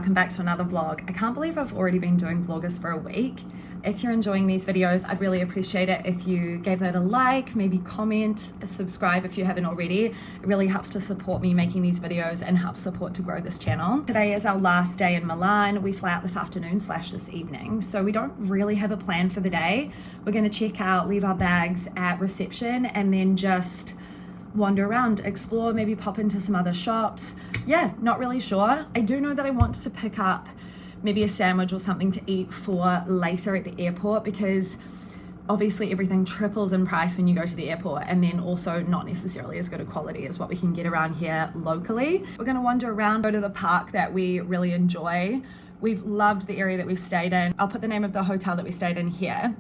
welcome back to another vlog. I can't believe I've already been doing vloggers for a week. If you're enjoying these videos, I'd really appreciate it if you gave it a like, maybe comment, subscribe if you haven't already. It really helps to support me making these videos and helps support to grow this channel. Today is our last day in Milan. We fly out this afternoon / this evening, so we don't really have a plan for the day. We're going to check out, leave our bags at reception, and then just wander around, explore, maybe pop into some other shops. Yeah, not really sure. I do know that I want to pick up maybe a sandwich or something to eat for later at the airport, because obviously everything triples in price when you go to the airport, and then also not necessarily as good a quality as what we can get around here locally. We're going to wander around, go to the park that we really enjoy. We've loved the area that we've stayed in. I'll put the name of the hotel that we stayed in here.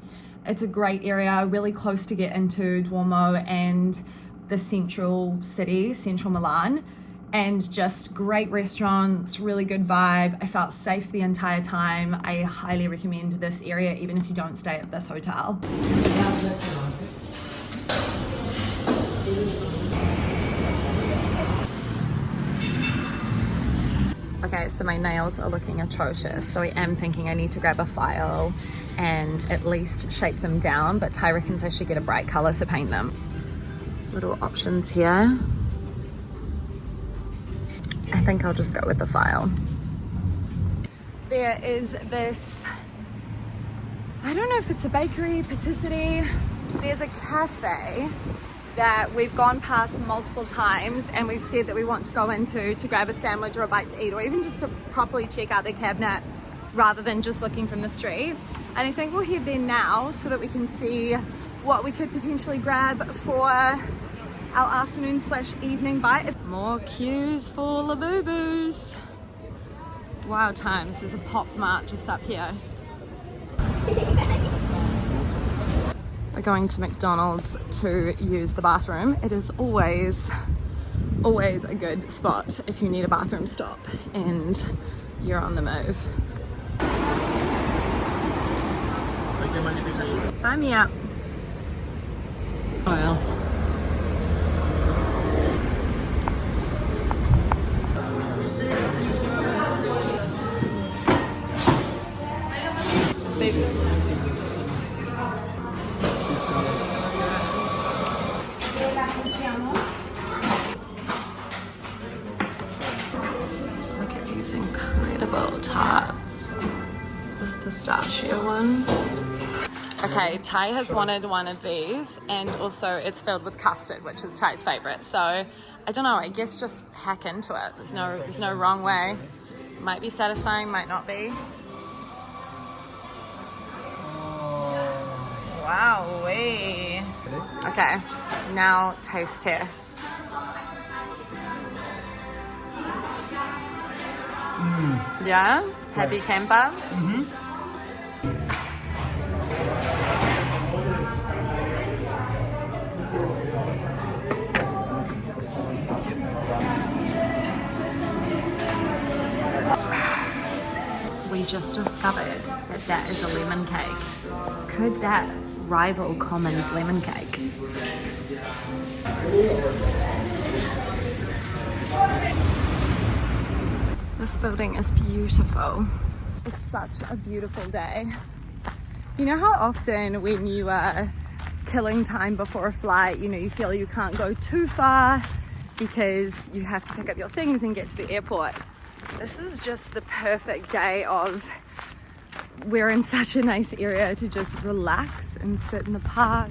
It's a great area, really close to get into Duomo and the central city, central Milan, and just great restaurants, really good vibe. I felt safe the entire time. I highly recommend this area, even if you don't stay at this hotel. Okay, so my nails are looking atrocious, so I am thinking I need to grab a file and at least shape them down, but Ty reckons I should get a bright color to paint them. Little options here. I think I'll just go with the file. There is this, I don't know if it's a bakery, patisserie. There's a cafe that we've gone past multiple times, and we've said that we want to go into to grab a sandwich or a bite to eat, or even just to properly check out their cabinet rather than just looking from the street. And I think we'll head there now so that we can see what we could potentially grab for our afternoon / evening bite. More queues for Labubus. Wild times. There's a Pop Mart just up here. We're going to McDonald's to use the bathroom. It is always a good spot if you need a bathroom stop and you're on the move. Time me up. Oh well. Look at these incredible tarts. This pistachio one. Okay, Ty has wanted one of these, and also it's filled with custard, which is Ty's favorite. So I don't know, I guess just hack into it. There's no wrong way. Might be satisfying, might not be. Wowee. Okay, now taste test. Yeah? Happy camper? We just discovered that that is a lemon cake. Could that rival Common's lemon cake? This building is beautiful. It's such a beautiful day. You know how often when you are killing time before a flight, you feel you can't go too far because you have to pick up your things and get to the airport. This is just the perfect day of, we're in such a nice area to just relax and sit in the park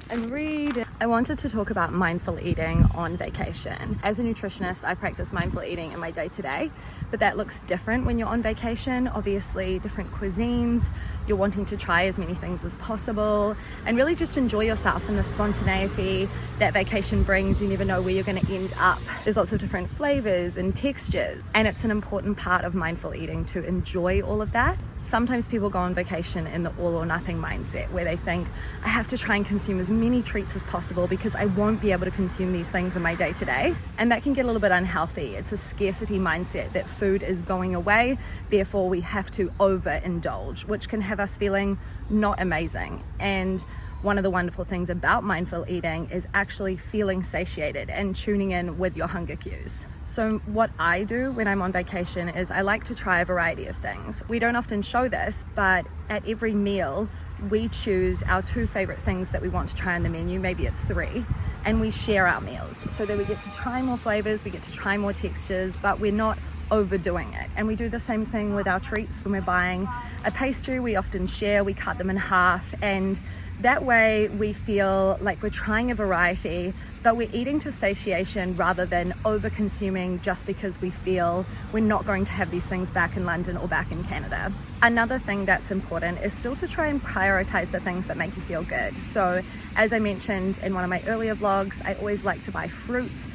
and read. I wanted to talk about mindful eating on vacation. As a nutritionist, I practice mindful eating in my day-to-day, but that looks different when you're on vacation. Obviously, different cuisines, you're wanting to try as many things as possible and really just enjoy yourself and the spontaneity that vacation brings. You never know where you're going to end up. There's lots of different flavors and textures, and it's an important part of mindful eating to enjoy all of that. Sometimes people go on vacation in the all or nothing mindset, where they think, I have to try and consume as many treats as possible because I won't be able to consume these things in my day-to-day. And that can get a little bit unhealthy. It's a scarcity mindset that food is going away, therefore we have to overindulge, which can have us feeling not amazing. And one of the wonderful things about mindful eating is actually feeling satiated and tuning in with your hunger cues. So what I do when I'm on vacation is I like to try a variety of things. We don't often show this, but at every meal, we choose our 2 favorite things that we want to try on the menu, maybe it's 3, and we share our meals so that we get to try more flavors, we get to try more textures, but we're not overdoing it. And we do the same thing with our treats. When we're buying a pastry, we often share, we cut them in half, and that way we feel like we're trying a variety, but we're eating to satiation rather than over consuming just because we feel we're not going to have these things back in London or back in Canada. Another thing that's important is still to try and prioritize the things that make you feel good. So as I mentioned in one of my earlier vlogs, I always like to buy fruit,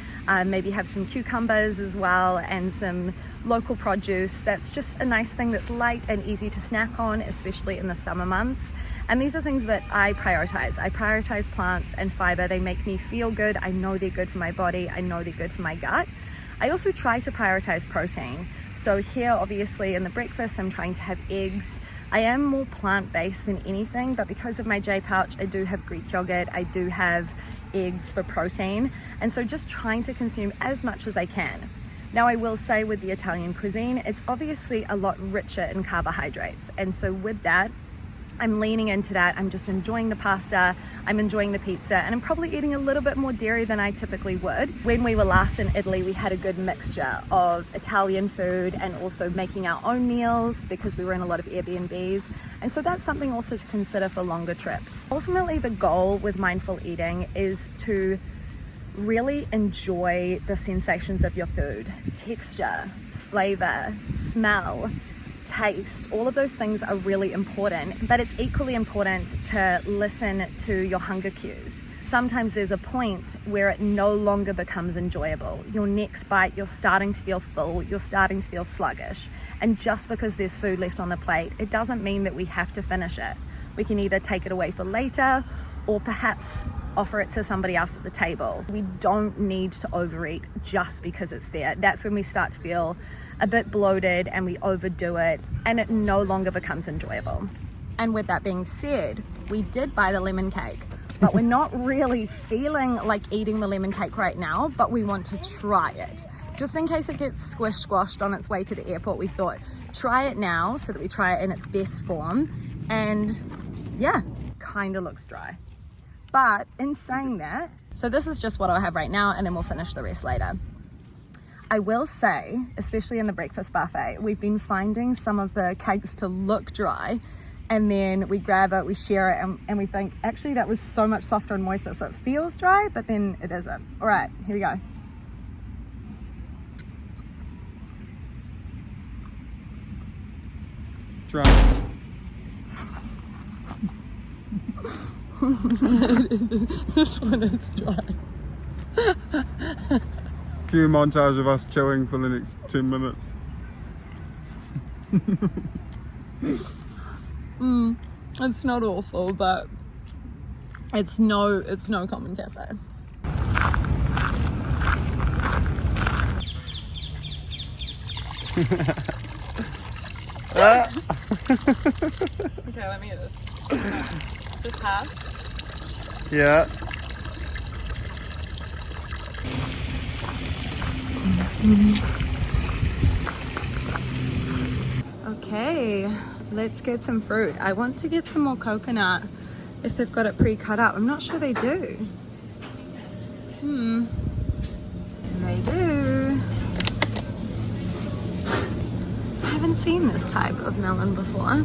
maybe have some cucumbers as well, and some local produce. That's just a nice thing that's light and easy to snack on, especially in the summer months. And these are things that I prioritize. I prioritize plants and fiber. They make me feel good. I know they're good for my body. I know they're good for my gut. I also try to prioritize protein. So here, obviously, in the breakfast, I'm trying to have eggs. I am more plant-based than anything, but because of my J pouch, I do have Greek yogurt. I do have eggs for protein. And so just trying to consume as much as I can. Now, I will say with the Italian cuisine, it's obviously a lot richer in carbohydrates. And so with that, I'm leaning into that. I'm just enjoying the pasta, I'm enjoying the pizza, and I'm probably eating a little bit more dairy than I typically would. When we were last in Italy, we had a good mixture of Italian food and also making our own meals because we were in a lot of Airbnbs. And so that's something also to consider for longer trips. Ultimately, the goal with mindful eating is to really enjoy the sensations of your food, texture, flavor, smell, taste. All of those things are really important, but it's equally important to listen to your hunger cues. Sometimes there's a point where it no longer becomes enjoyable. Your next bite, you're starting to feel full, you're starting to feel sluggish. And just because there's food left on the plate, it doesn't mean that we have to finish it. We can either take it away for later or perhaps offer it to somebody else at the table. We don't need to overeat just because it's there. That's when we start to feel a bit bloated and we overdo it and it no longer becomes enjoyable. And with that being said, we did buy the lemon cake, but we're not really feeling like eating the lemon cake right now, but we want to try it. Just in case it gets squashed on its way to the airport, we thought try it now so that we try it in its best form. And yeah, kind of looks dry. But in saying that, so this is just what I'll have right now and then we'll finish the rest later. I will say, especially in the breakfast buffet, we've been finding some of the cakes to look dry, and then we grab it, we share it, and we think, actually that was so much softer and moister, so it feels dry, but then it isn't. All right, here we go. Dry. This one is dry. Can you montage of us chilling for the next 10 minutes? It's not awful, but it's no common cafe. Okay, let me get this. This half. Yeah. Okay, let's get some fruit. I want to get some more coconut if they've got it pre-cut up. I'm not sure they do. They do. I haven't seen this type of melon before.